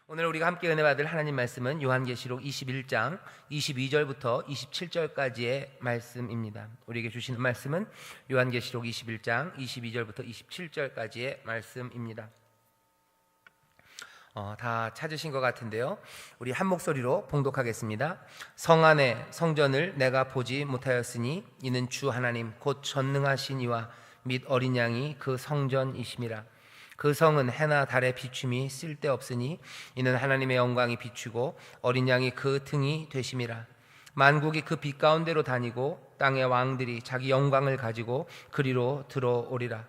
오늘 우리가 함께 은혜 받을 하나님 말씀은 요한계시록 21장 22절부터 27절까지의 말씀입니다. 우리에게 주시는 말씀은 요한계시록 21장 22절부터 27절까지의 말씀입니다. 다 찾으신 것 같은데요, 우리 한 목소리로 봉독하겠습니다. 성 안에 성전을 내가 보지 못하였으니 이는 주 하나님 곧 전능하신 이와 및 어린 양이 그 성전이심이라. 그 성은 해나 달의 비춤이 쓸데없으니 이는 하나님의 영광이 비추고 어린 양이 그 등이 되심이라. 만국이 그 빛 가운데로 다니고 땅의 왕들이 자기 영광을 가지고 그리로 들어오리라.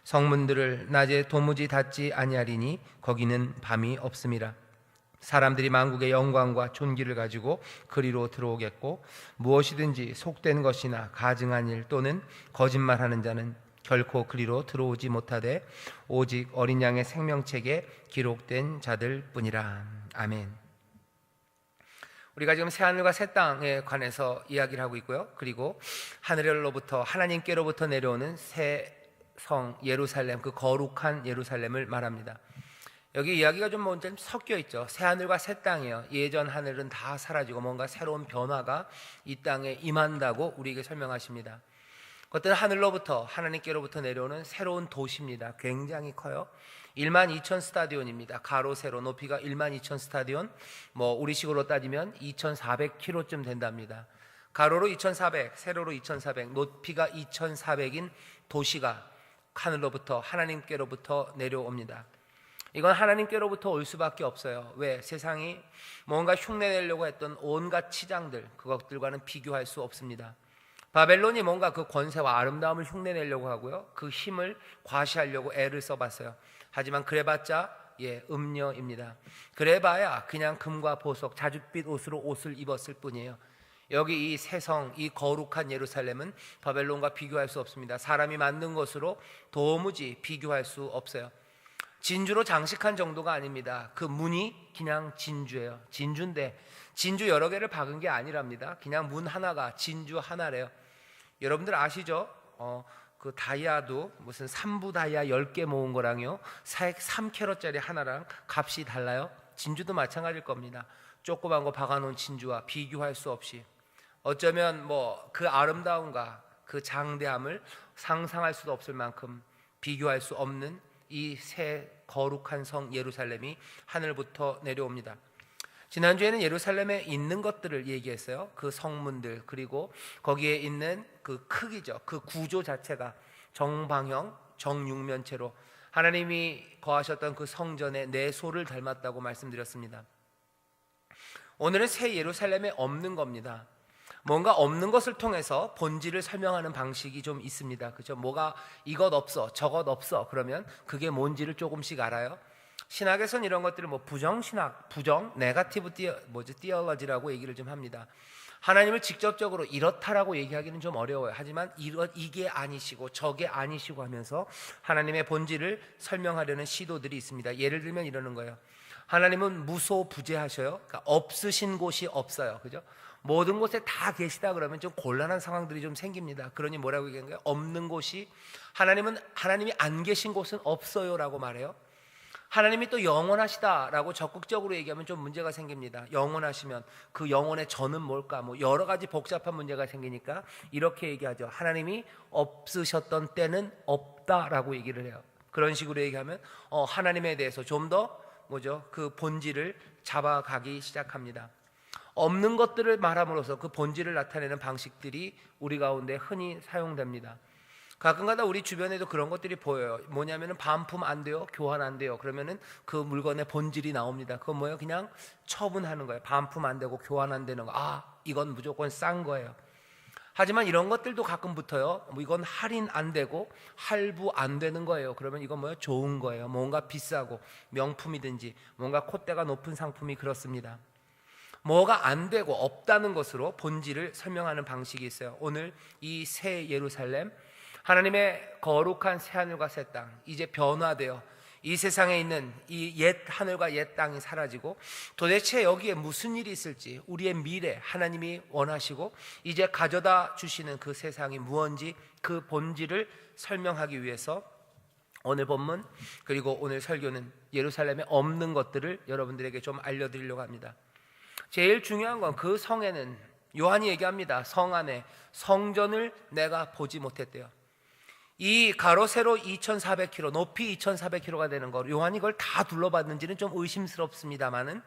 성문들을 낮에 도무지 닫지 아니하리니 거기는 밤이 없음이라. 사람들이 만국의 영광과 존귀를 가지고 그리로 들어오겠고 무엇이든지 속된 것이나 가증한 일 또는 거짓말하는 자는 결코 그리로 들어오지 못하되 오직 어린 양의 생명책에 기록된 자들 뿐이라. 아멘. 우리가 지금 새하늘과 새 땅에 관해서 이야기를 하고 있고요, 그리고 하늘로부터 하나님께로부터 내려오는 새 성 예루살렘, 그 거룩한 예루살렘을 말합니다. 여기 이야기가 좀 섞여 있죠. 새하늘과 새 땅이에요. 예전 하늘은 다 사라지고 뭔가 새로운 변화가 이 땅에 임한다고 우리에게 설명하십니다. 그것은 하늘로부터 하나님께로부터 내려오는 새로운 도시입니다. 굉장히 커요. 12,000 스타디온입니다. 가로 세로 높이가 12,000 스타디온, 우리식으로 따지면 2,400km쯤 된답니다. 가로로 2,400, 세로로 2,400, 높이가 2,400인 도시가 하늘로부터 하나님께로부터 내려옵니다. 이건 하나님께로부터 올 수밖에 없어요. 왜? 세상이 뭔가 흉내내려고 했던 온갖 치장들, 그것들과는 비교할 수 없습니다. 바벨론이 뭔가 그 권세와 아름다움을 흉내내려고 하고요, 그 힘을 과시하려고 애를 써봤어요. 하지만 그래봤자 음녀입니다. 그래봐야 그냥 금과 보석, 자줏빛 옷으로 옷을 입었을 뿐이에요. 여기 이 새성, 이 거룩한 예루살렘은 바벨론과 비교할 수 없습니다. 사람이 만든 것으로 도무지 비교할 수 없어요. 진주로 장식한 정도가 아닙니다. 그 문이 그냥 진주예요. 진주인데 진주 여러 개를 박은 게 아니랍니다. 그냥 문 하나가 진주 하나래요. 여러분들 아시죠? 그 다이아도 무슨 3부 다이아 10개 모은 거랑요 3캐럿짜리 하나랑 값이 달라요. 진주도 마찬가지일 겁니다. 조그만 거 박아놓은 진주와 비교할 수 없이, 어쩌면 그 아름다움과 그 장대함을 상상할 수도 없을 만큼 비교할 수 없는 이 새 거룩한 성 예루살렘이 하늘부터 내려옵니다. 지난주에는 예루살렘에 있는 것들을 얘기했어요. 그 성문들, 그리고 거기에 있는 그 크기죠. 그 구조 자체가 정방형, 정육면체로 하나님이 거하셨던 그 성전의 내소를 닮았다고 말씀드렸습니다. 오늘은 새 예루살렘에 없는 겁니다. 뭔가 없는 것을 통해서 본질을 설명하는 방식이 좀 있습니다. 그죠? 뭐가 이것 없어, 저것 없어, 그러면 그게 뭔지를 조금씩 알아요. 신학에서는 이런 것들을 부정신학, 네거티브 티올로지라고 얘기를 좀 합니다. 하나님을 직접적으로 이렇다라고 얘기하기는 좀 어려워요. 하지만 이게 아니시고 저게 아니시고 하면서 하나님의 본질을 설명하려는 시도들이 있습니다. 예를 들면 이러는 거예요. 하나님은 무소부재하셔요. 그러니까 없으신 곳이 없어요. 그죠? 모든 곳에 다 계시다 그러면 좀 곤란한 상황들이 좀 생깁니다. 그러니 뭐라고 얘기하는 거예요? 없는 곳이, 하나님이 안 계신 곳은 없어요라고 말해요. 하나님이 또 영원하시다라고 적극적으로 얘기하면 좀 문제가 생깁니다. 영원하시면 그 영원의 전은 뭘까? 여러 가지 복잡한 문제가 생기니까 이렇게 얘기하죠. 하나님이 없으셨던 때는 없다라고 얘기를 해요. 그런 식으로 얘기하면 하나님에 대해서 좀 더 그 본질을 잡아가기 시작합니다. 없는 것들을 말함으로써 그 본질을 나타내는 방식들이 우리 가운데 흔히 사용됩니다. 가끔가다 우리 주변에도 그런 것들이 보여요. 뭐냐면은 반품 안 돼요, 교환 안 돼요. 그러면은 그 물건의 본질이 나옵니다. 그건 뭐예요? 그냥 처분하는 거예요. 반품 안 되고 교환 안 되는 거. 이건 무조건 싼 거예요. 하지만 이런 것들도 가끔 붙어요. 이건 할인 안 되고 할부 안 되는 거예요. 그러면 이건 뭐예요? 좋은 거예요. 뭔가 비싸고 명품이든지 뭔가 콧대가 높은 상품이 그렇습니다. 뭐가 안 되고 없다는 것으로 본질을 설명하는 방식이 있어요. 오늘 이 새 예루살렘, 하나님의 거룩한 새하늘과 새 땅, 이제 변화되어 이 세상에 있는 이 옛 하늘과 옛 땅이 사라지고 도대체 여기에 무슨 일이 있을지, 우리의 미래 하나님이 원하시고 이제 가져다 주시는 그 세상이 무엇인지 그 본질을 설명하기 위해서 오늘 본문 그리고 오늘 설교는 예루살렘에 없는 것들을 여러분들에게 좀 알려드리려고 합니다. 제일 중요한 건 그 성에는 요한이 얘기합니다. 성 안에 성전을 내가 보지 못했대요. 이 가로 세로 2400km, 높이 2400km가 되는 거, 요한이 그걸 다 둘러봤는지는 좀 의심스럽습니다만은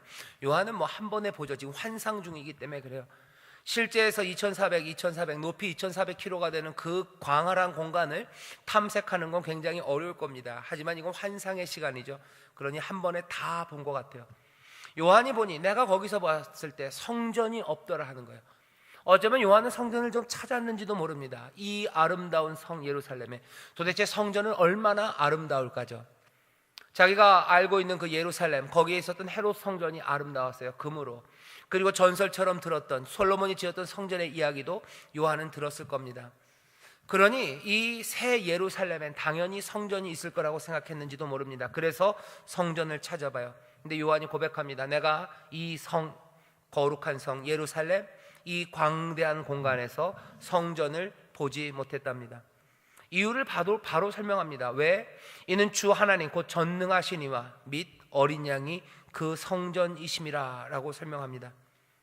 요한은 뭐 한 번에 보죠. 지금 환상 중이기 때문에 그래요. 실제에서 2400, 높이 2400km가 되는 그 광활한 공간을 탐색하는 건 굉장히 어려울 겁니다. 하지만 이건 환상의 시간이죠. 그러니 한 번에 다 본 것 같아요. 요한이 보니 내가 거기서 봤을 때 성전이 없더라 하는 거예요. 어쩌면 요한은 성전을 좀 찾았는지도 모릅니다. 이 아름다운 성 예루살렘에 도대체 성전은 얼마나 아름다울까죠. 자기가 알고 있는 그 예루살렘, 거기에 있었던 헤롯 성전이 아름다웠어요. 금으로. 그리고 전설처럼 들었던 솔로몬이 지었던 성전의 이야기도 요한은 들었을 겁니다. 그러니 이 새 예루살렘엔 당연히 성전이 있을 거라고 생각했는지도 모릅니다. 그래서 성전을 찾아봐요. 근데 요한이 고백합니다. 내가 이 성, 거룩한 성 예루살렘, 이 광대한 공간에서 성전을 보지 못했답니다. 이유를 바로 설명합니다. 왜? 이는 주 하나님 곧 전능하신 이와 및 어린 양이 그 성전이심이라 라고 설명합니다.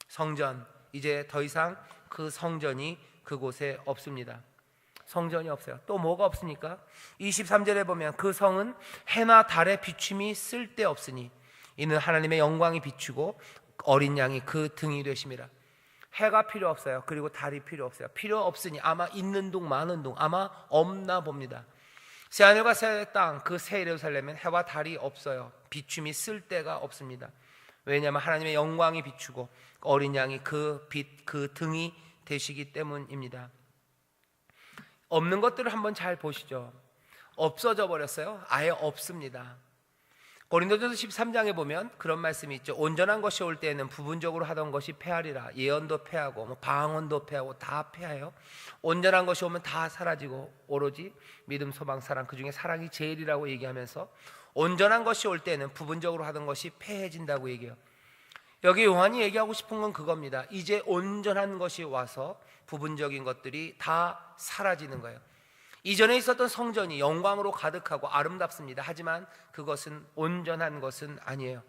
성전, 이제 더 이상 그 성전이 그곳에 없습니다. 성전이 없어요. 또 뭐가 없습니까? 23절에 보면 그 성은 해나 달의 비춤이 쓸데없으니 이는 하나님의 영광이 비추고 어린 양이 그 등이 되심이라. 해가 필요 없어요. 그리고 달이 필요 없어요. 필요 없으니 아마 있는 둥 마는 둥 아마 없나 봅니다. 새하늘과 새 땅, 그 새 예루살렘은 해와 달이 없어요. 비춤이 쓸데가 없습니다. 왜냐하면 하나님의 영광이 비추고 어린 양이 그 빛, 그 등이 되시기 때문입니다. 없는 것들을 한번 잘 보시죠. 없어져 버렸어요. 아예 없습니다. 고린도전서 13장에 보면 그런 말씀이 있죠. 온전한 것이 올 때에는 부분적으로 하던 것이 패하리라. 예언도 패하고 방언도 패하고 다 패해요. 온전한 것이 오면 다 사라지고 오로지 믿음, 소망, 사랑, 그 중에 사랑이 제일이라고 얘기하면서 온전한 것이 올 때는 부분적으로 하던 것이 패해진다고 얘기해요. 여기 요한이 얘기하고 싶은 건 그겁니다. 이제 온전한 것이 와서 부분적인 것들이 다 사라지는 거예요. 이전에 있었던 성전이 영광으로 가득하고 아름답습니다. 하지만 그것은 온전한 것은 아니에요.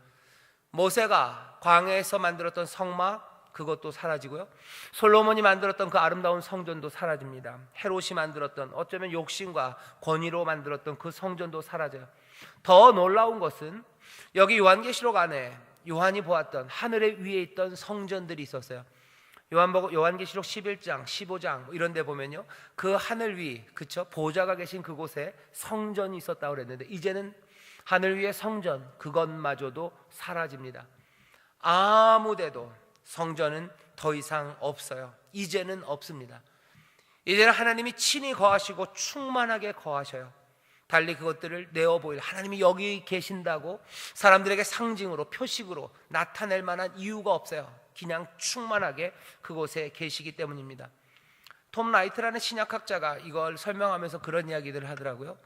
모세가 광야에서 만들었던 성막, 그것도 사라지고요. 솔로몬이 만들었던 그 아름다운 성전도 사라집니다. 헤롯이 만들었던, 어쩌면 욕심과 권위로 만들었던 그 성전도 사라져요. 더 놀라운 것은 여기 요한계시록 안에 요한이 보았던 하늘의 위에 있던 성전들이 있었어요. 요한계시록 11장, 15장 이런 데 보면요, 그 하늘 위, 그쵸? 보좌가 계신 그곳에 성전이 있었다고 그랬는데 이제는 하늘 위의 성전, 그것마저도 사라집니다. 아무데도 성전은 더 이상 없어요. 이제는 없습니다. 이제는 하나님이 친히 거하시고 충만하게 거하셔요. 달리 그것들을 내어보일, 하나님이 여기 계신다고 사람들에게 상징으로, 표식으로 나타낼 만한 이유가 없어요. 그냥 충만하게 그곳에 계시기 때문입니다. 톰 라이트라는 신약학자가 이걸 설명하면서 그런 이야기들을 하더라고요.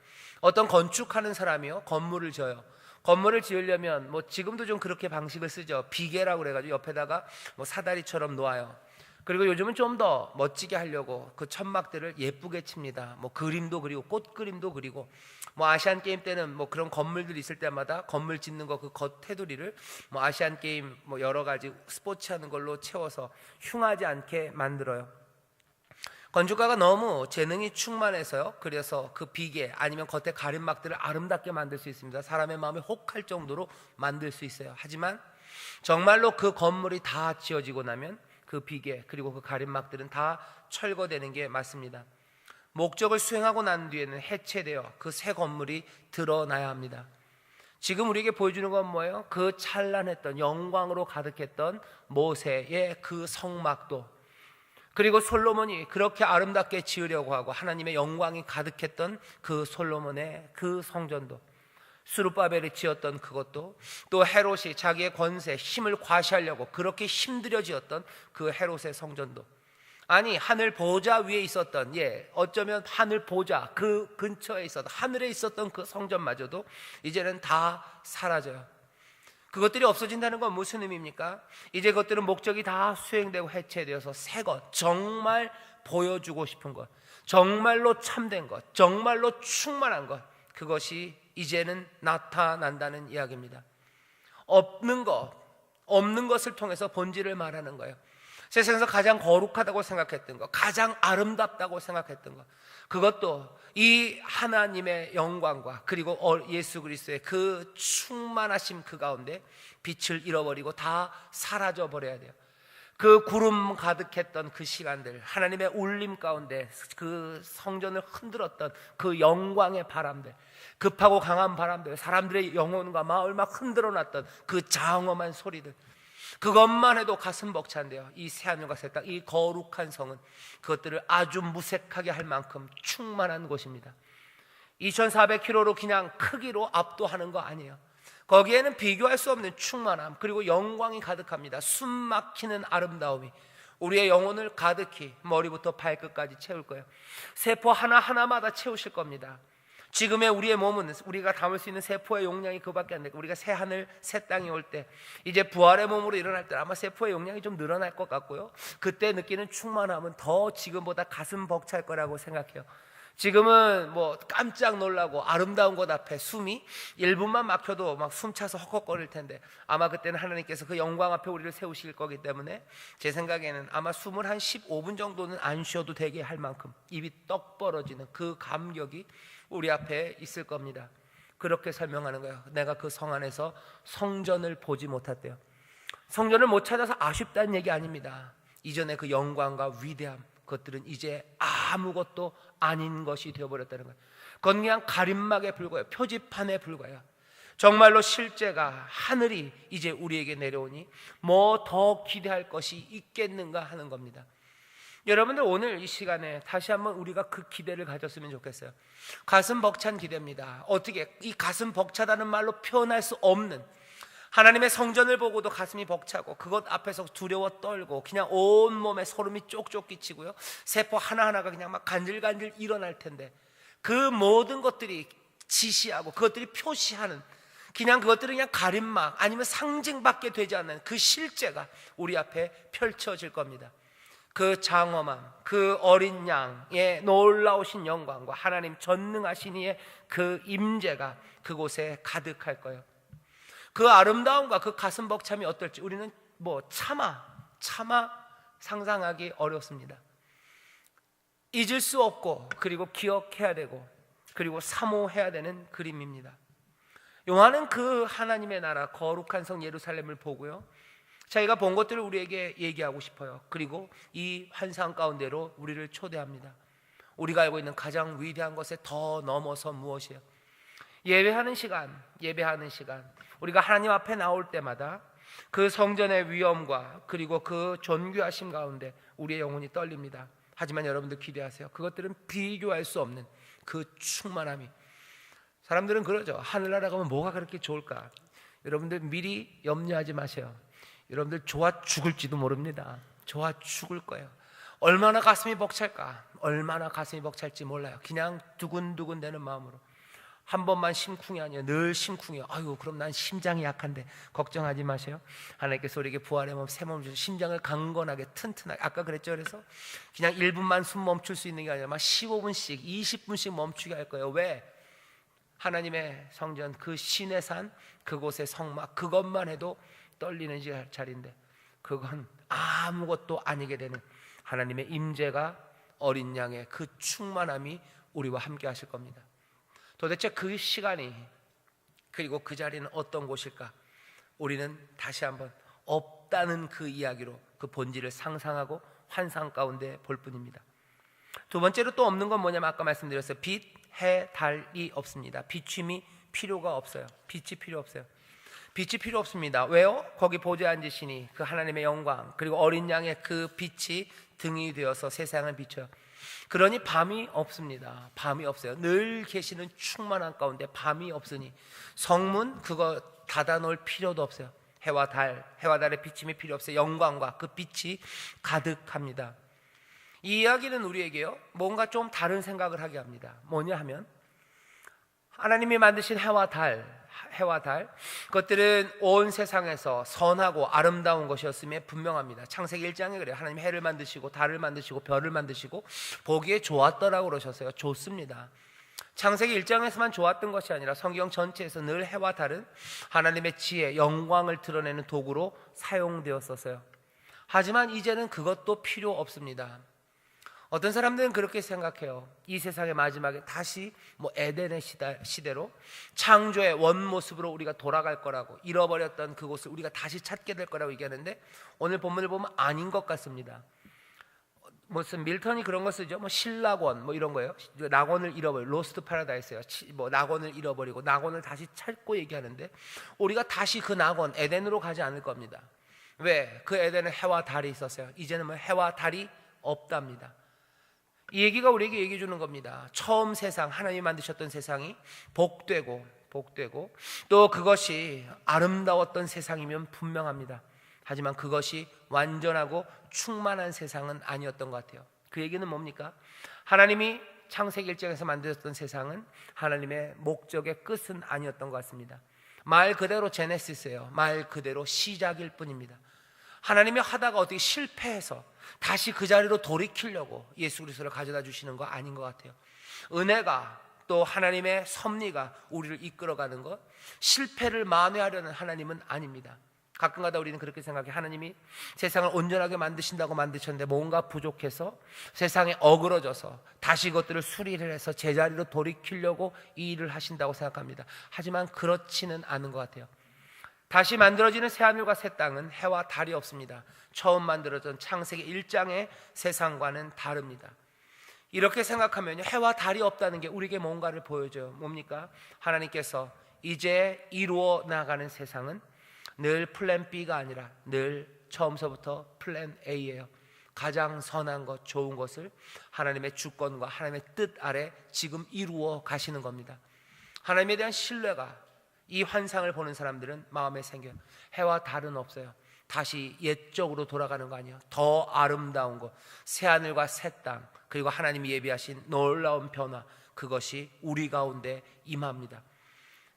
어떤 건축하는 사람이요, 건물을 져요. 건물을 지으려면 지금도 좀 그렇게 방식을 쓰죠. 비계라고 그래가지고 옆에다가 사다리처럼 놓아요. 그리고 요즘은 좀 더 멋지게 하려고 그 천막들을 예쁘게 칩니다. 그림도 그리고 꽃 그림도 그리고 아시안 게임 때는 그런 건물들이 있을 때마다 건물 짓는 거 그 겉 테두리를 아시안 게임 여러 가지 스포츠 하는 걸로 채워서 흉하지 않게 만들어요. 건축가가 너무 재능이 충만해서요. 그래서 그 비계 아니면 겉에 가림막들을 아름답게 만들 수 있습니다. 사람의 마음이 혹할 정도로 만들 수 있어요. 하지만 정말로 그 건물이 다 지어지고 나면 그 비계 그리고 그 가림막들은 다 철거되는 게 맞습니다. 목적을 수행하고 난 뒤에는 해체되어 그 새 건물이 드러나야 합니다. 지금 우리에게 보여주는 건 뭐예요? 그 찬란했던 영광으로 가득했던 모세의 그 성막도, 그리고 솔로몬이 그렇게 아름답게 지으려고 하고 하나님의 영광이 가득했던 그 솔로몬의 그 성전도, 스룹바벨이 지었던 그것도, 또 헤롯이 자기의 권세, 힘을 과시하려고 그렇게 힘들여 지었던 그 헤롯의 성전도, 아니 하늘 보좌 위에 있었던, 어쩌면 하늘 보좌 그 근처에 있었던, 하늘에 있었던 그 성전마저도 이제는 다 사라져요. 그것들이 없어진다는 건 무슨 의미입니까? 이제 그것들은 목적이 다 수행되고 해체되어서 새 것, 정말 보여주고 싶은 것, 정말로 참된 것, 정말로 충만한 것, 그것이 이제는 나타난다는 이야기입니다. 없는 것을 통해서 본질을 말하는 거예요. 세상에서 가장 거룩하다고 생각했던 것, 가장 아름답다고 생각했던 것, 그것도 이 하나님의 영광과 그리고 예수 그리스도의 그 충만하심 그 가운데 빛을 잃어버리고 다 사라져 버려야 돼요. 그 구름 가득했던 그 시간들, 하나님의 울림 가운데 그 성전을 흔들었던 그 영광의 바람들, 급하고 강한 바람들, 사람들의 영혼과 마음을 막 흔들어 놨던 그 장엄한 소리들, 그것만 해도 가슴 벅찬데요. 이 새하늘과 새 땅, 이 거룩한 성은 그것들을 아주 무색하게 할 만큼 충만한 곳입니다. 2400km로 그냥 크기로 압도하는 거 아니에요. 거기에는 비교할 수 없는 충만함, 그리고 영광이 가득합니다. 숨 막히는 아름다움이 우리의 영혼을 가득히 머리부터 발끝까지 채울 거예요. 세포 하나하나마다 채우실 겁니다. 지금의 우리의 몸은 우리가 담을 수 있는 세포의 용량이 그밖에 안 되고, 우리가 새 하늘 새 땅이 올 때, 이제 부활의 몸으로 일어날 때 아마 세포의 용량이 좀 늘어날 것 같고요, 그때 느끼는 충만함은 더 지금보다 가슴 벅찰 거라고 생각해요. 지금은 뭐 깜짝 놀라고 아름다운 곳 앞에 숨이 1분만 막혀도 막 숨차서 헉헉거릴 텐데, 아마 그때는 하나님께서 그 영광 앞에 우리를 세우실 거기 때문에 제 생각에는 아마 숨을 한 15분 정도는 안 쉬어도 되게 할 만큼 입이 떡 벌어지는 그 감격이 우리 앞에 있을 겁니다. 그렇게 설명하는 거예요. 내가 그 성 안에서 성전을 보지 못했대요. 성전을 못 찾아서 아쉽다는 얘기 아닙니다. 이전에 그 영광과 위대함, 그것들은 이제 아무것도 아닌 것이 되어버렸다는 거예요. 그건 그냥 가림막에 불과해요. 표지판에 불과해요. 정말로 실제가 하늘이 이제 우리에게 내려오니 뭐 더 기대할 것이 있겠는가 하는 겁니다. 여러분들, 오늘 이 시간에 다시 한번 우리가 그 기대를 가졌으면 좋겠어요. 가슴 벅찬 기대입니다. 어떻게 이 가슴 벅차다는 말로 표현할 수 없는, 하나님의 성전을 보고도 가슴이 벅차고 그것 앞에서 두려워 떨고 그냥 온몸에 소름이 쪽쪽 끼치고요, 세포 하나하나가 그냥 막 간질간질 일어날 텐데, 그 모든 것들이 지시하고 그것들이 표시하는, 그냥 그것들은 그냥 가림막 아니면 상징밖에 되지 않는 그 실제가 우리 앞에 펼쳐질 겁니다. 그 장엄함, 그 어린 양의 놀라우신 영광과 하나님 전능하신 이의 그 임재가 그곳에 가득할 거예요. 그 아름다움과 그 가슴 벅참이 어떨지 우리는 뭐 차마 상상하기 어렵습니다. 잊을 수 없고, 그리고 기억해야 되고, 그리고 사모해야 되는 그림입니다. 요한은 그 하나님의 나라 거룩한 성 예루살렘을 보고요, 자기가 본 것들을 우리에게 얘기하고 싶어요. 그리고 이 환상 가운데로 우리를 초대합니다. 우리가 알고 있는 가장 위대한 것에 더 넘어서 무엇이에요? 예배하는 시간, 우리가 하나님 앞에 나올 때마다 그 성전의 위엄과 그리고 그 존귀하심 가운데 우리의 영혼이 떨립니다. 하지만 여러분들 기대하세요. 그것들은 비교할 수 없는 그 충만함이, 사람들은 그러죠. 하늘나라 가면 뭐가 그렇게 좋을까? 여러분들 미리 염려하지 마세요. 여러분들 좋아 죽을지도 모릅니다. 좋아 죽을 거예요. 얼마나 가슴이 벅찰까? 얼마나 가슴이 벅찰지 몰라요. 그냥 두근두근 되는 마음으로 한 번만 심쿵이 아니에요. 늘 심쿵이에요. 아유, 그럼 난 심장이 약한데. 걱정하지 마세요. 하나님께서 우리에게 부활의 몸, 새 몸을 주셔서 심장을 강건하게 튼튼하게, 아까 그랬죠. 그래서 그냥 1분만 숨 멈출 수 있는 게 아니라 막 15분씩 20분씩 멈추게 할 거예요. 왜? 하나님의 성전, 그 신의 산, 그곳의 성막, 그것만 해도 떨리는 자리인데, 그건 아무것도 아니게 되는 하나님의 임재가, 어린 양의 그 충만함이 우리와 함께 하실 겁니다. 도대체 그 시간이, 그리고 그 자리는 어떤 곳일까? 우리는 다시 한번 없다는 그 이야기로 그 본질을 상상하고 환상 가운데 볼 뿐입니다. 두 번째로 또 없는 건 뭐냐면, 아까 말씀드렸어요. 빛, 해, 달이 없습니다. 비춤이 필요가 없어요. 빛이 필요 없어요. 빛이 필요 없습니다. 왜요? 거기 보좌에 앉으시니 그 하나님의 영광, 그리고 어린 양의 그 빛이 등이 되어서 세상을 비춰요. 그러니 밤이 없습니다. 밤이 없어요. 늘 계시는 충만한 가운데 밤이 없으니 성문 그거 닫아놓을 필요도 없어요. 해와 달의 비침이 필요 없어요. 영광과 그 빛이 가득합니다. 이 이야기는 우리에게요, 뭔가 좀 다른 생각을 하게 합니다. 뭐냐 하면, 하나님이 만드신 해와 달, 그것들은 온 세상에서 선하고 아름다운 것이었음에 분명합니다. 창세기 1장에 그래요. 하나님 해를 만드시고 달을 만드시고 별을 만드시고 보기에 좋았더라고 그러셨어요. 좋습니다. 창세기 1장에서만 좋았던 것이 아니라 성경 전체에서 늘 해와 다른 하나님의 지혜, 영광을 드러내는 도구로 사용되었었어요. 하지만 이제는 그것도 필요 없습니다. 어떤 사람들은 그렇게 생각해요. 이 세상의 마지막에 다시 에덴의 시대로 창조의 원모습으로 우리가 돌아갈 거라고, 잃어버렸던 그곳을 우리가 다시 찾게 될 거라고 얘기하는데, 오늘 본문을 보면 아닌 것 같습니다. 무슨 밀턴이 그런 거 쓰죠. 신락원 이런 거예요. 낙원을 잃어버리고, 로스트 파라다이스예요. 낙원을 잃어버리고 낙원을 다시 찾고 얘기하는데, 우리가 다시 그 낙원 에덴으로 가지 않을 겁니다. 왜? 그 에덴은 해와 달이 있었어요. 이제는 해와 달이 없답니다. 이 얘기가 우리에게 얘기해 주는 겁니다. 처음 세상, 하나님이 만드셨던 세상이 복되고 또 그것이 아름다웠던 세상이면 분명합니다. 하지만 그것이 완전하고 충만한 세상은 아니었던 것 같아요. 그 얘기는 뭡니까? 하나님이 창세기 1장에서 만드셨던 세상은 하나님의 목적의 끝은 아니었던 것 같습니다. 말 그대로 제네시스예요. 말 그대로 시작일 뿐입니다. 하나님이 하다가 어떻게 실패해서 다시 그 자리로 돌이키려고 예수 그리스도를 가져다 주시는 거 아닌 것 같아요. 은혜가, 또 하나님의 섭리가 우리를 이끌어가는 것, 실패를 만회하려는 하나님은 아닙니다. 가끔가다 우리는 그렇게 생각해. 하나님이 세상을 온전하게 만드신다고 만드셨는데 뭔가 부족해서 세상에 어그러져서 다시 그것들을 수리를 해서 제자리로 돌이키려고 이 일을 하신다고 생각합니다. 하지만 그렇지는 않은 것 같아요. 다시 만들어지는 새하늘과 새 땅은 해와 달이 없습니다. 처음 만들어진 창세기 1장의 세상과는 다릅니다. 이렇게 생각하면 해와 달이 없다는 게 우리에게 뭔가를 보여줘요. 뭡니까? 하나님께서 이제 이루어 나가는 세상은 늘 플랜 B가 아니라 늘 처음서부터 플랜 A예요. 가장 선한 것, 좋은 것을 하나님의 주권과 하나님의 뜻 아래 지금 이루어 가시는 겁니다. 하나님에 대한 신뢰가 이 환상을 보는 사람들은 마음에 생겨요. 해와 달은 없어요. 다시 옛적으로 돌아가는 거 아니에요. 더 아름다운 것, 새하늘과 새 땅, 그리고 하나님이 예비하신 놀라운 변화, 그것이 우리 가운데 임합니다.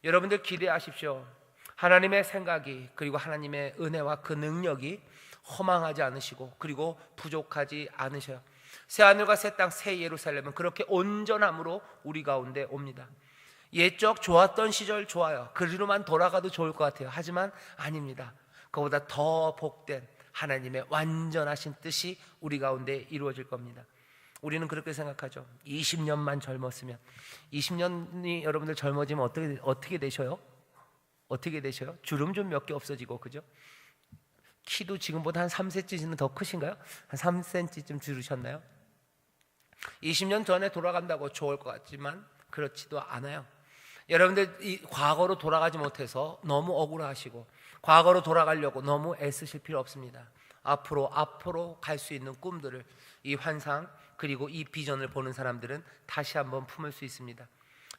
여러분들 기대하십시오. 하나님의 생각이, 그리고 하나님의 은혜와 그 능력이 허망하지 않으시고 그리고 부족하지 않으셔요. 새하늘과 새 땅, 새 예루살렘은 그렇게 온전함으로 우리 가운데 옵니다. 옛적 좋았던 시절 좋아요. 그리로만 돌아가도 좋을 것 같아요. 하지만 아닙니다. 그보다 더 복된 하나님의 완전하신 뜻이 우리 가운데 이루어질 겁니다. 우리는 그렇게 생각하죠. 20년만 젊었으면, 20년이 여러분들 젊어지면 어떻게 되셔요? 어떻게 되셔요? 주름 좀 몇 개 없어지고, 그죠? 키도 지금보다 한 3cm는 더 크신가요? 한 3cm쯤 줄으셨나요? 20년 전에 돌아간다고 좋을 것 같지만 그렇지도 않아요. 여러분들 이 과거로 돌아가지 못해서 너무 억울하시고 과거로 돌아가려고 너무 애쓰실 필요 없습니다. 앞으로 갈 수 있는 꿈들을, 이 환상 그리고 이 비전을 보는 사람들은 다시 한번 품을 수 있습니다.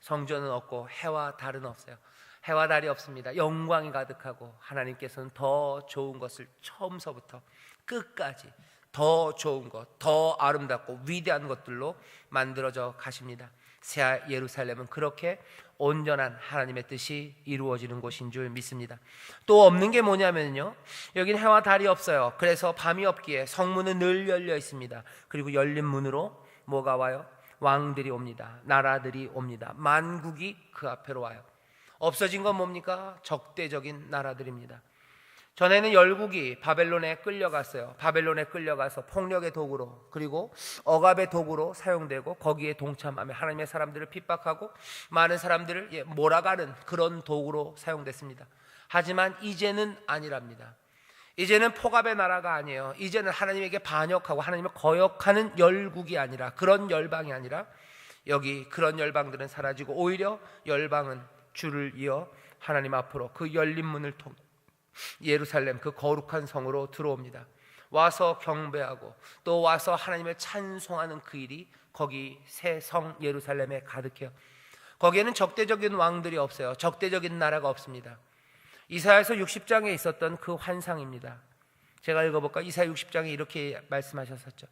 성전은 없고 해와 달은 없어요. 해와 달이 없습니다. 영광이 가득하고 하나님께서는 더 좋은 것을 처음서부터 끝까지 더 좋은 것, 더 아름답고 위대한 것들로 만들어져 가십니다. 새 예루살렘은 그렇게 온전한 하나님의 뜻이 이루어지는 곳인 줄 믿습니다. 또 없는 게 뭐냐면요, 여긴 해와 달이 없어요. 그래서 밤이 없기에 성문은 늘 열려 있습니다. 그리고 열린 문으로 뭐가 와요? 왕들이 옵니다. 나라들이 옵니다. 만국이 그 앞으로 와요. 없어진 건 뭡니까? 적대적인 나라들입니다. 전에는 열국이 바벨론에 끌려갔어요. 바벨론에 끌려가서 폭력의 도구로, 그리고 억압의 도구로 사용되고 거기에 동참하며 하나님의 사람들을 핍박하고 많은 사람들을 몰아가는 그런 도구로 사용됐습니다. 하지만 이제는 아니랍니다. 이제는 폭압의 나라가 아니에요. 이제는 하나님에게 반역하고 하나님을 거역하는 열국이 아니라, 그런 열방이 아니라, 여기 그런 열방들은 사라지고 오히려 열방은 줄을 이어 하나님 앞으로 그 열린 문을 통해 예루살렘, 그 거룩한 성으로 들어옵니다. 와서 경배하고 또 와서 하나님을 찬송하는 그 일이 거기 새 성 예루살렘에 가득해요. 거기에는 적대적인 왕들이 없어요. 적대적인 나라가 없습니다. 이사야서 60장에 있었던 그 환상입니다. 제가 읽어볼까요? 이사야 60장에 이렇게 말씀하셨었죠.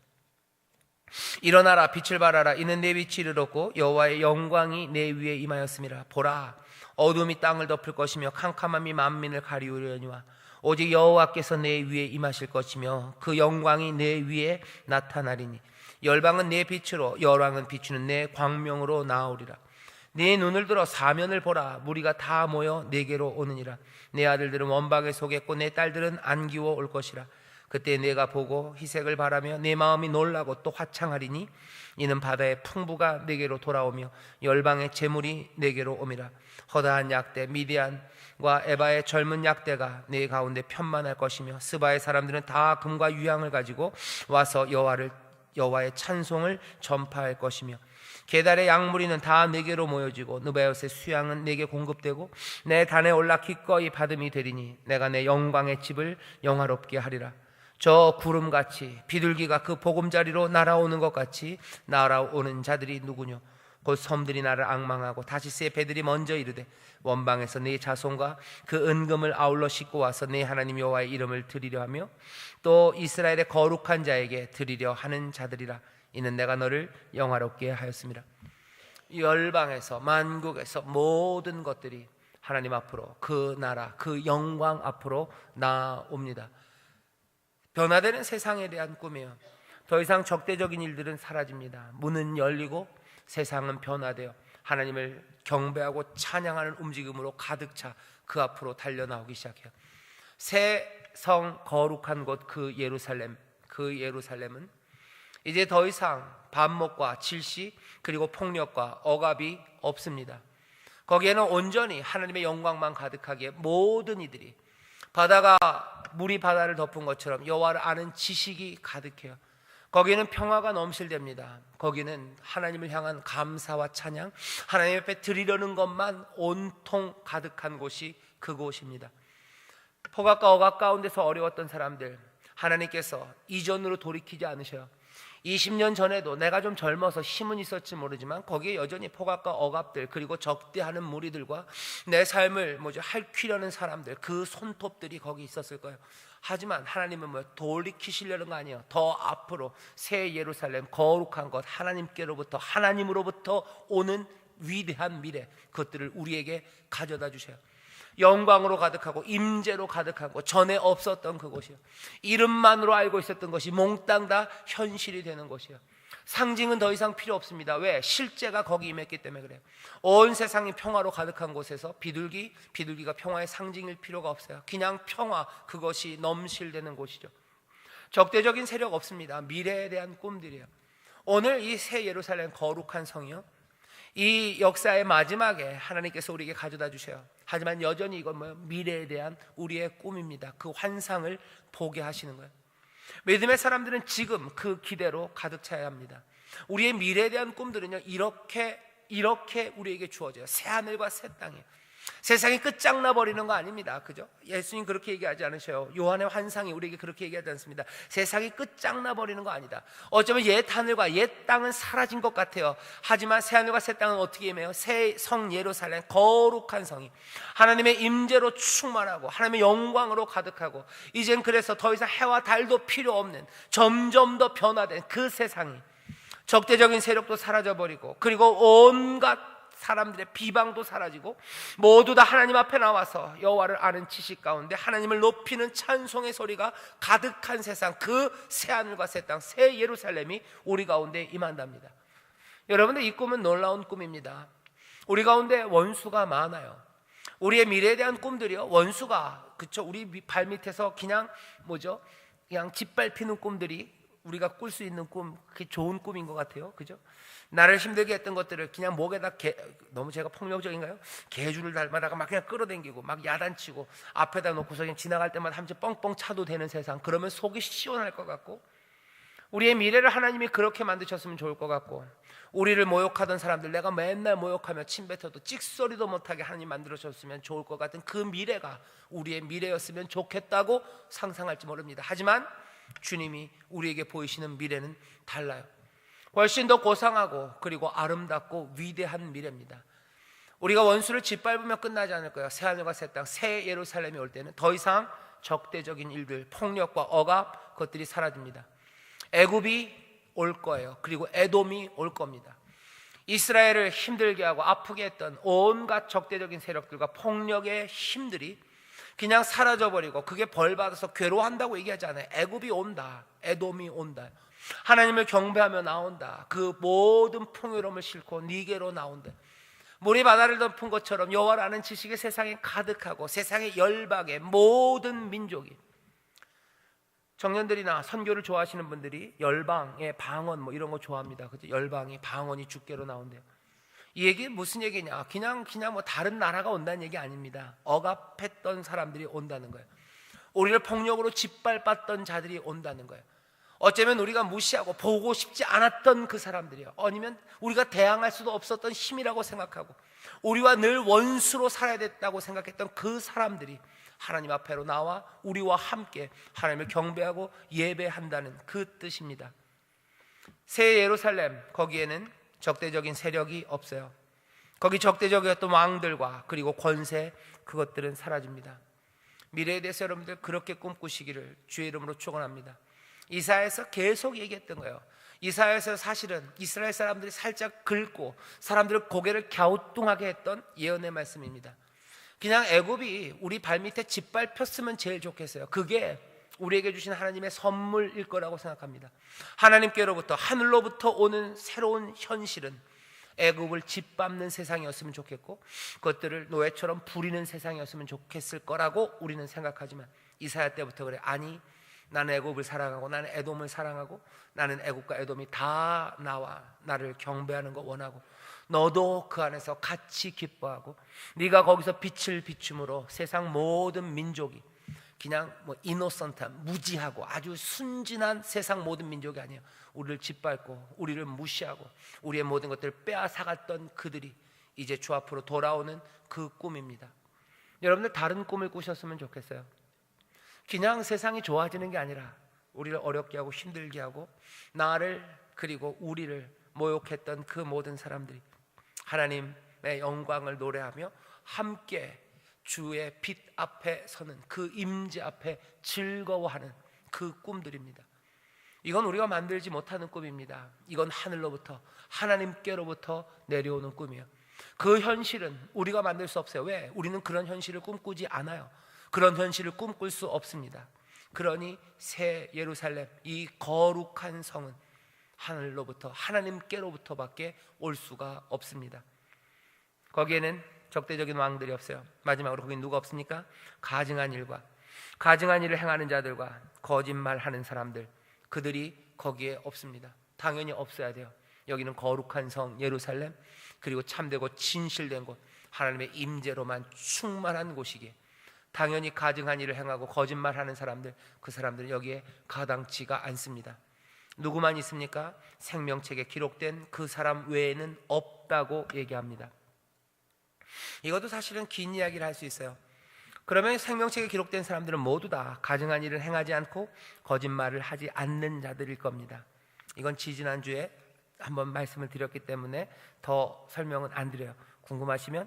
일어나라, 빛을 발하라. 이는 내 빛이 이르렀고 여호와의 영광이 내 위에 임하였음이라. 보라, 어둠이 땅을 덮을 것이며 캄캄함이 만민을 가리우려니와 오직 여호와께서 내 위에 임하실 것이며 그 영광이 내 위에 나타나리니 열방은 내 빛으로, 열왕은 비추는 내 광명으로 나오리라. 네 눈을 들어 사면을 보라. 무리가 다 모여 네게로 오느니라. 내 아들들은 원방에 속겠고 내 딸들은 안기워 올 것이라. 그때 내가 보고 희색을 바라며 내 마음이 놀라고 또 화창하리니 이는 바다의 풍부가 내게로 돌아오며 열방의 재물이 내게로 오미라. 허다한 약대 미디안과 에바의 젊은 약대가 내 가운데 편만할 것이며 스바의 사람들은 다 금과 유향을 가지고 와서 여호와의 찬송을 전파할 것이며 게달의 양무리는 다 내게로 모여지고 느바요스의 수양은 내게 공급되고 내 단에 올라 기꺼이 받음이 되리니 내가 내 영광의 집을 영화롭게 하리라. 저 구름같이 비둘기가 그 보금자리로 날아오는 것 같이 날아오는 자들이 누구뇨? 곧 섬들이 나를 앙망하고 다시스의 배들이 먼저 이르되 원방에서 네 자손과 그 은금을 아울러 싣고 와서 네 하나님 여호와의 이름을 드리려 하며 또 이스라엘의 거룩한 자에게 드리려 하는 자들이라. 이는 내가 너를 영화롭게 하였습니다. 열방에서 만국에서 모든 것들이 하나님 앞으로 그 나라 그 영광 앞으로 나옵니다. 변화되는 세상에 대한 꿈이에요. 더 이상 적대적인 일들은 사라집니다. 문은 열리고 세상은 변화되어 하나님을 경배하고 찬양하는 움직임으로 가득 차 그 앞으로 달려나오기 시작해요. 새 성 거룩한 곳 그 예루살렘은 이제 더 이상 반목과 질시 그리고 폭력과 억압이 없습니다. 거기에는 온전히 하나님의 영광만 가득하기에 모든 이들이 바다가 물이 바다를 덮은 것처럼 여호와를 아는 지식이 가득해요. 거기는 평화가 넘실댑니다. 거기는 하나님을 향한 감사와 찬양, 하나님 앞에 드리려는 것만 온통 가득한 곳이 그곳입니다. 폭악과 억압 가운데서 어려웠던 사람들, 하나님께서 이전으로 돌이키지 않으셔요. 20년 전에도 내가 좀 젊어서 힘은 있었지 모르지만 거기에 여전히 폭악과 억압들 그리고 적대하는 무리들과 내 삶을 핥히려는 사람들, 그 손톱들이 거기 있었을 거예요. 하지만 하나님은 돌이키시려는 거 아니에요. 더 앞으로 새 예루살렘 거룩한 것, 하나님으로부터 오는 위대한 미래, 그것들을 우리에게 가져다 주셔요. 영광으로 가득하고 임재로 가득한 곳, 전에 없었던 그곳이요. 이름만으로 알고 있었던 것이 몽땅 다 현실이 되는 곳이요. 상징은 더 이상 필요 없습니다. 왜? 실제가 거기 임했기 때문에 그래요. 온 세상이 평화로 가득한 곳에서 비둘기가 평화의 상징일 필요가 없어요. 그냥 평화, 그것이 넘실대는 곳이죠. 적대적인 세력 없습니다. 미래에 대한 꿈들이에요. 오늘 이 새 예루살렘 거룩한 성이요, 이 역사의 마지막에 하나님께서 우리에게 가져다 주셔요. 하지만 여전히 이건 미래에 대한 우리의 꿈입니다. 그 환상을 보게 하시는 거예요. 믿음의 사람들은 지금 그 기대로 가득 차야 합니다. 우리의 미래에 대한 꿈들은요, 이렇게 우리에게 주어져요. 새 하늘과 새 땅이에요. 세상이 끝장나 버리는 거 아닙니다. 그죠? 예수님 그렇게 얘기하지 않으셔요. 요한의 환상이 우리에게 그렇게 얘기하지 않습니다. 세상이 끝장나 버리는 거 아니다. 어쩌면 옛 하늘과 옛 땅은 사라진 것 같아요. 하지만 새 하늘과 새 땅은 어떻게 임해요? 새 성 예루살렘 거룩한 성이 하나님의 임재로 충만하고 하나님의 영광으로 가득하고, 이젠 그래서 더 이상 해와 달도 필요 없는 점점 더 변화된 그 세상이, 적대적인 세력도 사라져버리고, 그리고 온갖 사람들의 비방도 사라지고, 모두 다 하나님 앞에 나와서 여호와를 아는 지식 가운데 하나님을 높이는 찬송의 소리가 가득한 세상, 그 새하늘과 새 땅, 새 예루살렘이 우리 가운데 임한답니다. 여러분들, 이 꿈은 놀라운 꿈입니다. 우리 가운데 원수가 많아요. 우리의 미래에 대한 꿈들이요, 원수가, 그쵸, 우리 발 밑에서 그냥 그냥 짓밟히는 꿈들이 우리가 꿀 수 있는 꿈, 그게 좋은 꿈인 것 같아요. 그죠? 나를 힘들게 했던 것들을 그냥 목에다 너무 제가 폭력적인가요? 개줄을 달마다가 막 그냥 끌어당기고 막 야단치고 앞에다 놓고서 그냥 지나갈 때마다 한 번 뻥뻥 차도 되는 세상, 그러면 속이 시원할 것 같고, 우리의 미래를 하나님이 그렇게 만드셨으면 좋을 것 같고, 우리를 모욕하던 사람들, 내가 맨날 모욕하며 침뱉어도 찍소리도 못하게 하나님 만들어줬으면 좋을 것 같은 그 미래가 우리의 미래였으면 좋겠다고 상상할지 모릅니다. 하지만 주님이 우리에게 보이시는 미래는 달라요. 훨씬 더 고상하고 그리고 아름답고 위대한 미래입니다. 우리가 원수를 짓밟으며 끝나지 않을 거예요. 새하늘과 새 땅, 새 예루살렘이 올 때는 더 이상 적대적인 일들, 폭력과 억압, 그것들이 사라집니다. 애굽이 올 거예요. 그리고 에돔이 올 겁니다. 이스라엘을 힘들게 하고 아프게 했던 온갖 적대적인 세력들과 폭력의 힘들이 그냥 사라져버리고, 그게 벌받아서 괴로워한다고 얘기하지 않아요. 애굽이 온다, 에돔이 온다, 하나님을 경배하며 나온다, 그 모든 풍요로움을 싣고 니게로 나온다. 물이 바다를 덮은 것처럼 여호와를 아는 지식이 세상에 가득하고 세상의 열방의 모든 민족이, 청년들이나 선교를 좋아하시는 분들이 열방의 방언 뭐 이런 거 좋아합니다. 그죠? 열방이 방언이 주께로 나온대요. 이 얘기 무슨 얘기냐? 그냥 뭐 다른 나라가 온다는 얘기 아닙니다. 억압했던 사람들이 온다는 거예요. 우리를 폭력으로 짓밟았던 자들이 온다는 거예요. 어쩌면 우리가 무시하고 보고 싶지 않았던 그 사람들이요, 아니면 우리가 대항할 수도 없었던 힘이라고 생각하고 우리와 늘 원수로 살아야 됐다고 생각했던 그 사람들이 하나님 앞에로 나와 우리와 함께 하나님을 경배하고 예배한다는 그 뜻입니다. 새 예루살렘, 거기에는 적대적인 세력이 없어요. 거기 적대적이었던 왕들과 그리고 권세, 그것들은 사라집니다. 미래에 대해서 여러분들 그렇게 꿈꾸시기를 주의 이름으로 축원합니다. 이사야에서 계속 얘기했던 거예요. 이사야에서 사실은 이스라엘 사람들이 살짝 긁고 사람들의 고개를 갸우뚱하게 했던 예언의 말씀입니다. 그냥 애굽이 우리 발밑에 짓밟혔으면 제일 좋겠어요. 그게 우리에게 주신 하나님의 선물일 거라고 생각합니다. 하나님께로부터, 하늘로부터 오는 새로운 현실은 애굽을 짓밟는 세상이었으면 좋겠고 그것들을 노예처럼 부리는 세상이었으면 좋겠을 거라고 우리는 생각하지만 이사야 때부터 그래. 아니, 나는 애굽을 사랑하고 나는 에돔을 사랑하고 나는 애굽과 에돔이 다 나와 나를 경배하는 거 원하고 너도 그 안에서 같이 기뻐하고 네가 거기서 빛을 비춤으로 세상 모든 민족이, 그냥 뭐 이노선트한 무지하고 아주 순진한 세상 모든 민족이 아니에요. 우리를 짓밟고 우리를 무시하고 우리의 모든 것들을 빼앗아갔던 그들이 이제 주 앞으로 돌아오는 그 꿈입니다. 여러분들 다른 꿈을 꾸셨으면 좋겠어요. 그냥 세상이 좋아지는 게 아니라 우리를 어렵게 하고 힘들게 하고 나를 그리고 우리를 모욕했던 그 모든 사람들이 하나님의 영광을 노래하며 함께 주의 빛 앞에 서는 그 임재 앞에 즐거워하는 그 꿈들입니다. 이건 우리가 만들지 못하는 꿈입니다. 이건 하늘로부터, 하나님께로부터 내려오는 꿈이에요. 그 현실은 우리가 만들 수 없어요. 왜? 우리는 그런 현실을 꿈꾸지 않아요. 그런 현실을 꿈꿀 수 없습니다. 그러니 새 예루살렘, 이 거룩한 성은 하늘로부터, 하나님께로부터밖에 올 수가 없습니다. 거기에는 적대적인 왕들이 없어요. 마지막으로 거기 누가 없습니까? 가증한 일을 행하는 자들과 거짓말하는 사람들, 그들이 거기에 없습니다. 당연히 없어야 돼요. 여기는 거룩한 성 예루살렘, 그리고 참되고 진실된 곳, 하나님의 임재로만 충만한 곳이기에 당연히 가증한 일을 행하고 거짓말하는 사람들, 그 사람들은 여기에 가당치가 않습니다. 누구만 있습니까? 생명책에 기록된 그 사람 외에는 없다고 얘기합니다. 이것도 사실은 긴 이야기를 할 수 있어요. 그러면 생명책에 기록된 사람들은 모두 다 가증한 일을 행하지 않고 거짓말을 하지 않는 자들일 겁니다. 이건 지지난주에 한번 말씀을 드렸기 때문에 더 설명은 안 드려요. 궁금하시면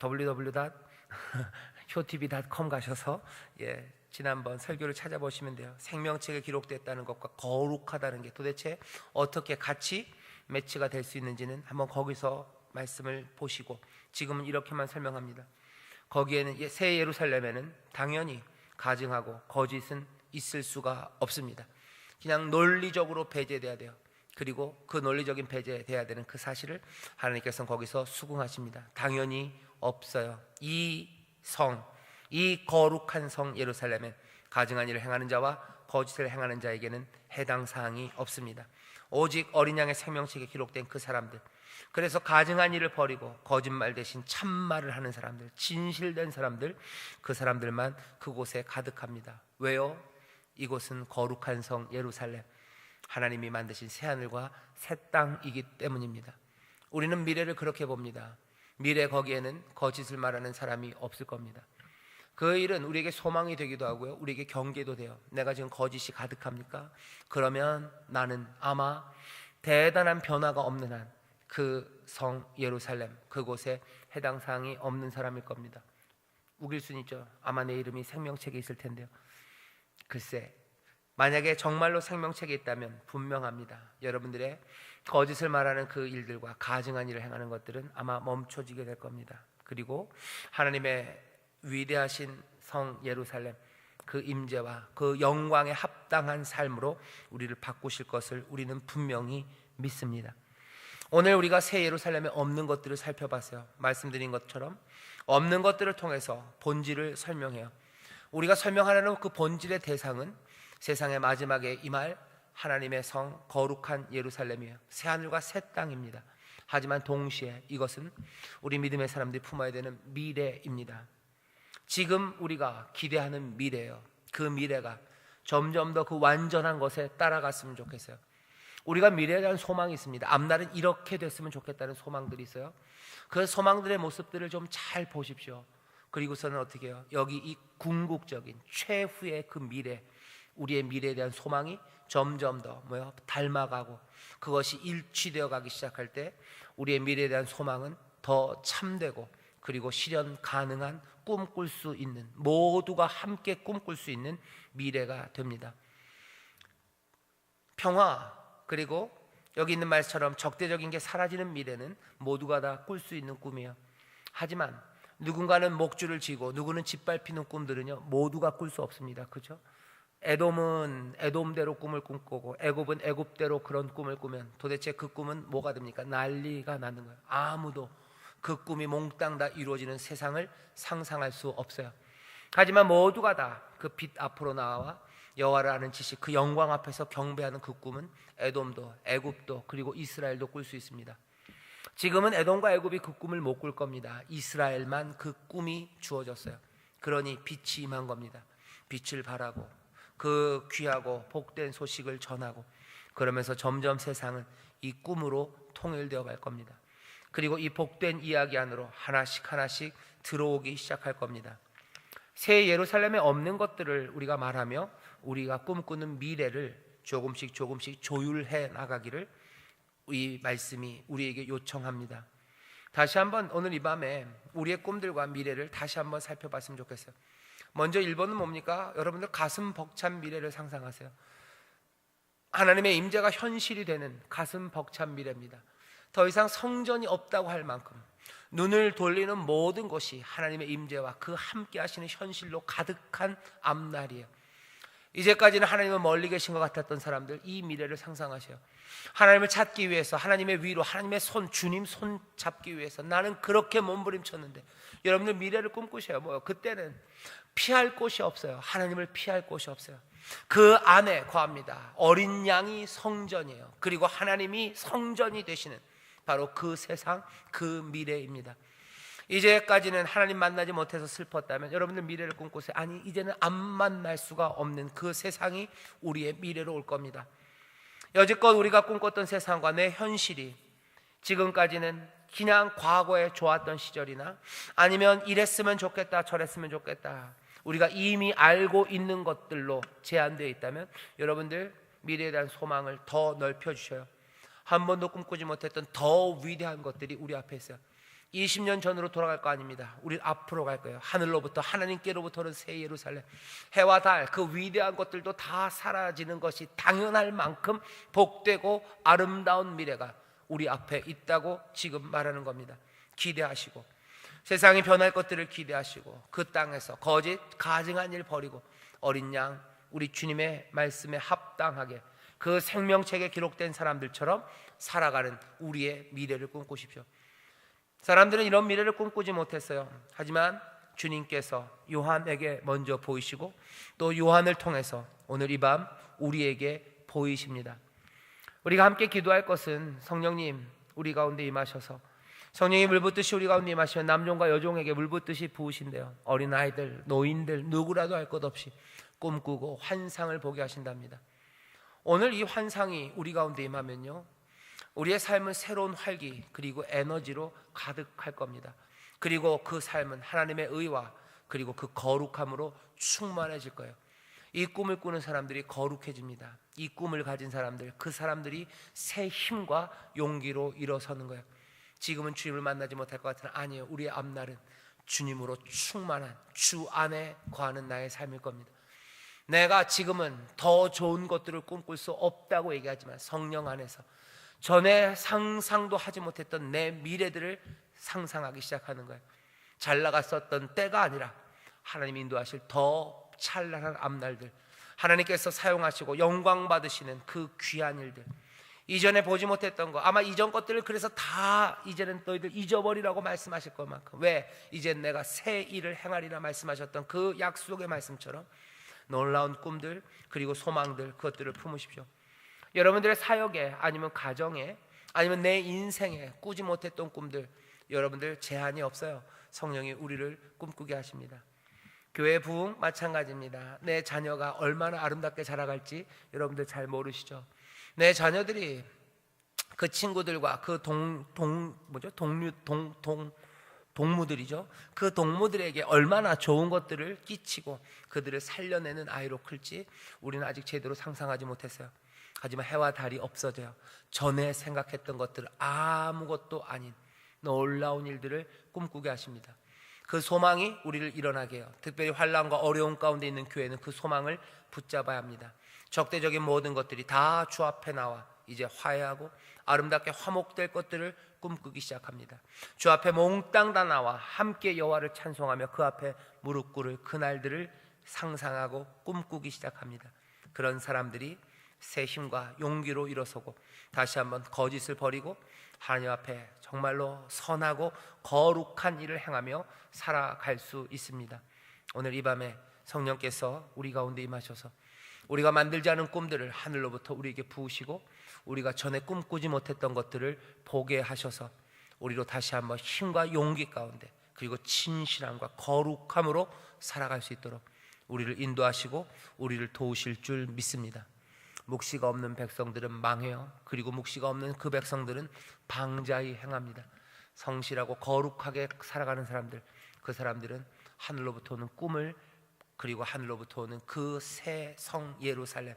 www.hyotv.com 가셔서 지난번 설교를 찾아보시면 돼요. 생명책에 기록됐다는 것과 거룩하다는 게 도대체 어떻게 같이 매치가 될 수 있는지는 한번 거기서 말씀을 보시고, 지금은 이렇게만 설명합니다. 거기에는, 새 예루살렘에는 당연히 가증하고 거짓은 있을 수가 없습니다. 그냥 논리적으로 배제돼야 돼요. 그리고 그 논리적인 배제돼야 되는 그 사실을 하나님께서는 거기서 수긍하십니다. 당연히 없어요. 이 성, 이 거룩한 성 예루살렘엔 가증한 일을 행하는 자와 거짓을 행하는 자에게는 해당 사항이 없습니다. 오직 어린 양의 생명책에 기록된 그 사람들, 그래서 가증한 일을 버리고 거짓말 대신 참말을 하는 사람들, 진실된 사람들, 그 사람들만 그곳에 가득합니다. 왜요? 이곳은 거룩한 성 예루살렘, 하나님이 만드신 새하늘과 새 땅이기 때문입니다. 우리는 미래를 그렇게 봅니다. 미래 거기에는 거짓을 말하는 사람이 없을 겁니다. 그 일은 우리에게 소망이 되기도 하고요, 우리에게 경계도 돼요. 내가 지금 거짓이 가득합니까? 그러면 나는 아마 대단한 변화가 없는 한 그 성 예루살렘, 그곳에 해당 사항이 없는 사람일 겁니다. 우길 수는 있죠. 아마 내 이름이 생명책에 있을 텐데요. 글쎄, 만약에 정말로 생명책에 있다면 분명합니다. 여러분들의 거짓을 말하는 그 일들과 가증한 일을 행하는 것들은 아마 멈춰지게 될 겁니다. 그리고 하나님의 위대하신 성 예루살렘, 그 임재와 그 영광에 합당한 삶으로 우리를 바꾸실 것을 우리는 분명히 믿습니다. 오늘 우리가 새 예루살렘에 없는 것들을 살펴봤어요. 말씀드린 것처럼 없는 것들을 통해서 본질을 설명해요. 우리가 설명하려는 그 본질의 대상은 세상의 마지막에 임할 하나님의 성 거룩한 예루살렘이에요. 새 하늘과 새 땅입니다. 하지만 동시에 이것은 우리 믿음의 사람들이 품어야 되는 미래입니다. 지금 우리가 기대하는 미래예요. 그 미래가 점점 더 그 완전한 것에 따라갔으면 좋겠어요. 우리가 미래에 대한 소망이 있습니다. 앞날은 이렇게 됐으면 좋겠다는 소망들이 있어요. 그 소망들의 모습들을 좀 잘 보십시오. 그리고서는 어떻게 해요? 여기 이 궁극적인 최후의 그 미래, 우리의 미래에 대한 소망이 점점 더 닮아가고 그것이 일치되어 가기 시작할 때 우리의 미래에 대한 소망은 더 참되고 그리고 실현 가능한 꿈꿀 수 있는, 모두가 함께 꿈꿀 수 있는 미래가 됩니다. 평화, 그리고 여기 있는 말처럼 적대적인 게 사라지는 미래는 모두가 다 꿀 수 있는 꿈이에요. 하지만 누군가는 목줄을 쥐고 누구는 짓밟히는 꿈들은요 모두가 꿀 수 없습니다. 그렇죠? 에돔은 에돔대로 꿈을 꿈꾸고 애굽은 애굽대로 그런 꿈을 꾸면 도대체 그 꿈은 뭐가 됩니까? 난리가 나는 거예요. 아무도 그 꿈이 몽땅 다 이루어지는 세상을 상상할 수 없어요. 하지만 모두가 다 그 빛 앞으로 나와 여호와를 아는 지식, 그 영광 앞에서 경배하는 그 꿈은 에돔도 애굽도 그리고 이스라엘도 꿀 수 있습니다. 지금은 에돔과 애굽이 그 꿈을 못 꿀 겁니다. 이스라엘만 그 꿈이 주어졌어요. 그러니 빛이 임한 겁니다. 빛을 바라고 그 귀하고 복된 소식을 전하고 그러면서 점점 세상은 이 꿈으로 통일되어 갈 겁니다. 그리고 이 복된 이야기 안으로 하나씩 하나씩 들어오기 시작할 겁니다. 새 예루살렘에 없는 것들을 우리가 말하며 우리가 꿈꾸는 미래를 조금씩 조금씩 조율해 나가기를 이 말씀이 우리에게 요청합니다. 다시 한번 오늘 이 밤에 우리의 꿈들과 미래를 다시 한번 살펴봤으면 좋겠어요. 먼저 1번은 뭡니까? 여러분들 가슴 벅찬 미래를 상상하세요. 하나님의 임재가 현실이 되는 가슴 벅찬 미래입니다. 더 이상 성전이 없다고 할 만큼 눈을 돌리는 모든 것이 하나님의 임재와 그 함께 하시는 현실로 가득한 앞날이에요. 이제까지는 하나님은 멀리 계신 것 같았던 사람들, 이 미래를 상상하세요. 하나님을 찾기 위해서 하나님의 위로, 하나님의 손, 주님 손 잡기 위해서 나는 그렇게 몸부림쳤는데 여러분들 미래를 꿈꾸셔요. 그때는 피할 곳이 없어요. 하나님을 피할 곳이 없어요. 그 안에 거합니다. 어린 양이 성전이에요. 그리고 하나님이 성전이 되시는 바로 그 세상, 그 미래입니다. 이제까지는 하나님 만나지 못해서 슬펐다면 여러분들 미래를 꿈꾸세요. 아니, 이제는 안 만날 수가 없는 그 세상이 우리의 미래로 올 겁니다. 여지껏 우리가 꿈꿨던 세상과 내 현실이 지금까지는 그냥 과거에 좋았던 시절이나 아니면 이랬으면 좋겠다 저랬으면 좋겠다 우리가 이미 알고 있는 것들로 제한되어 있다면 여러분들 미래에 대한 소망을 더 넓혀주셔요. 한 번도 꿈꾸지 못했던 더 위대한 것들이 우리 앞에 있어요. 20년 전으로 돌아갈 거 아닙니다. 우리 앞으로 갈 거예요. 하늘로부터 하나님께로부터는 새 예루살렘, 해와 달, 그 위대한 것들도 다 사라지는 것이 당연할 만큼 복되고 아름다운 미래가 우리 앞에 있다고 지금 말하는 겁니다. 기대하시고 세상이 변할 것들을 기대하시고 그 땅에서 거짓 가증한 일 버리고 어린 양 우리 주님의 말씀에 합당하게 그 생명책에 기록된 사람들처럼 살아가는 우리의 미래를 꿈꾸십시오. 사람들은 이런 미래를 꿈꾸지 못했어요. 하지만 주님께서 요한에게 먼저 보이시고 또 요한을 통해서 오늘 이 밤 우리에게 보이십니다. 우리가 함께 기도할 것은 성령님 우리 가운데 임하셔서 성령이 물붓듯이 우리 가운데 임하시면 남종과 여종에게 물붓듯이 부으신대요. 어린아이들, 노인들 누구라도 할 것 없이 꿈꾸고 환상을 보게 하신답니다. 오늘 이 환상이 우리 가운데 임하면요 우리의 삶은 새로운 활기 그리고 에너지로 가득할 겁니다. 그리고 그 삶은 하나님의 의와 그리고 그 거룩함으로 충만해질 거예요. 이 꿈을 꾸는 사람들이 거룩해집니다. 이 꿈을 가진 사람들, 그 사람들이 새 힘과 용기로 일어서는 거예요. 지금은 주님을 만나지 못할 것 같으나 아니에요. 우리의 앞날은 주님으로 충만한 주 안에 거하는 나의 삶일 겁니다. 내가 지금은 더 좋은 것들을 꿈꿀 수 없다고 얘기하지만 성령 안에서 전에 상상도 하지 못했던 내 미래들을 상상하기 시작하는 거예요. 잘 나갔었던 때가 아니라 하나님이 인도하실 더 찬란한 앞날들, 하나님께서 사용하시고 영광 받으시는 그 귀한 일들, 이전에 보지 못했던 거, 아마 이전 것들을 그래서 다 이제는 너희들 잊어버리라고 말씀하실 것만큼, 왜? 이젠 내가 새 일을 행하리라 말씀하셨던 그 약속의 말씀처럼 놀라운 꿈들 그리고 소망들, 그것들을 품으십시오. 여러분들의 사역에, 아니면 가정에, 아니면 내 인생에 꾸지 못했던 꿈들, 여러분들 제한이 없어요. 성령이 우리를 꿈꾸게 하십니다. 교회 부흥 마찬가지입니다. 내 자녀가 얼마나 아름답게 자라갈지 여러분들 잘 모르시죠? 내 자녀들이 그 친구들과 그 동무들이죠. 그 동무들에게 얼마나 좋은 것들을 끼치고 그들을 살려내는 아이로 클지 우리는 아직 제대로 상상하지 못했어요. 하지만 해와 달이 없어져요. 전에 생각했던 것들 아무것도 아닌 놀라운 일들을 꿈꾸게 하십니다. 그 소망이 우리를 일어나게 해요. 특별히 환난과 어려움 가운데 있는 교회는 그 소망을 붙잡아야 합니다. 적대적인 모든 것들이 다 주 앞에 나와 이제 화해하고 아름답게 화목될 것들을 꿈꾸기 시작합니다. 주 앞에 몽땅 다 나와 함께 여호와를 찬송하며 그 앞에 무릎 꿇을 그날들을 상상하고 꿈꾸기 시작합니다. 그런 사람들이 새 힘과 용기로 일어서고 다시 한번 거짓을 버리고 하나님 앞에 정말로 선하고 거룩한 일을 행하며 살아갈 수 있습니다. 오늘 이 밤에 성령께서 우리 가운데 임하셔서 우리가 만들지 않은 꿈들을 하늘로부터 우리에게 부으시고 우리가 전에 꿈꾸지 못했던 것들을 보게 하셔서 우리로 다시 한번 힘과 용기 가운데 그리고 진실함과 거룩함으로 살아갈 수 있도록 우리를 인도하시고 우리를 도우실 줄 믿습니다. 묵시가 없는 백성들은 망해요. 그리고 묵시가 없는 그 백성들은 방자히 행합니다. 성실하고 거룩하게 살아가는 사람들, 그 사람들은 하늘로부터 오는 꿈을, 그리고 하늘로부터 오는 그 새 성 예루살렘,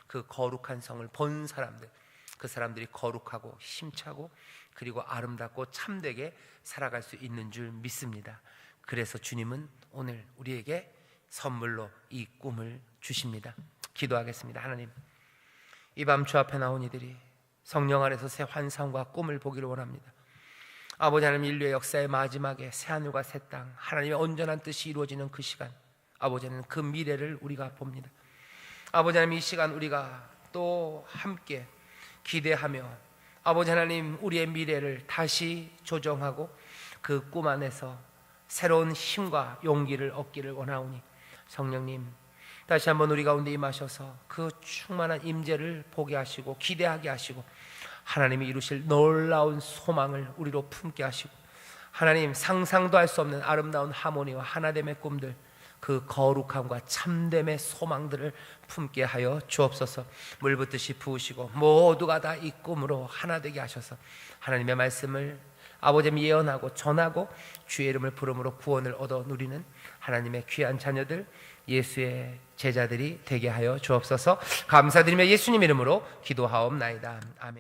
그 거룩한 성을 본 사람들, 그 사람들이 거룩하고 힘차고 그리고 아름답고 참되게 살아갈 수 있는 줄 믿습니다. 그래서 주님은 오늘 우리에게 선물로 이 꿈을 주십니다. 기도하겠습니다. 하나님, 이 밤 주 앞에 나온 이들이 성령 안에서 새 환상과 꿈을 보기를 원합니다. 아버지 하나님, 인류의 역사의 마지막에 새하늘과 새 땅, 하나님의 온전한 뜻이 이루어지는 그 시간, 아버지 하나님, 그 미래를 우리가 봅니다. 아버지 하나님, 이 시간 우리가 또 함께 기대하며 아버지 하나님, 우리의 미래를 다시 조정하고 그 꿈 안에서 새로운 힘과 용기를 얻기를 원하오니 성령님, 다시 한번 우리 가운데 임하셔서 그 충만한 임재를 보게 하시고 기대하게 하시고 하나님이 이루실 놀라운 소망을 우리로 품게 하시고 하나님, 상상도 할 수 없는 아름다운 하모니와 하나됨의 꿈들, 그 거룩함과 참됨의 소망들을 품게 하여 주옵소서. 물붓듯이 부으시고 모두가 다 이 꿈으로 하나 되게 하셔서 하나님의 말씀을 아버지님 예언하고 전하고 주의 이름을 부름으로 구원을 얻어 누리는 하나님의 귀한 자녀들, 예수의 제자들이 되게 하여 주옵소서. 감사드리며 예수님 이름으로 기도하옵나이다. 아멘.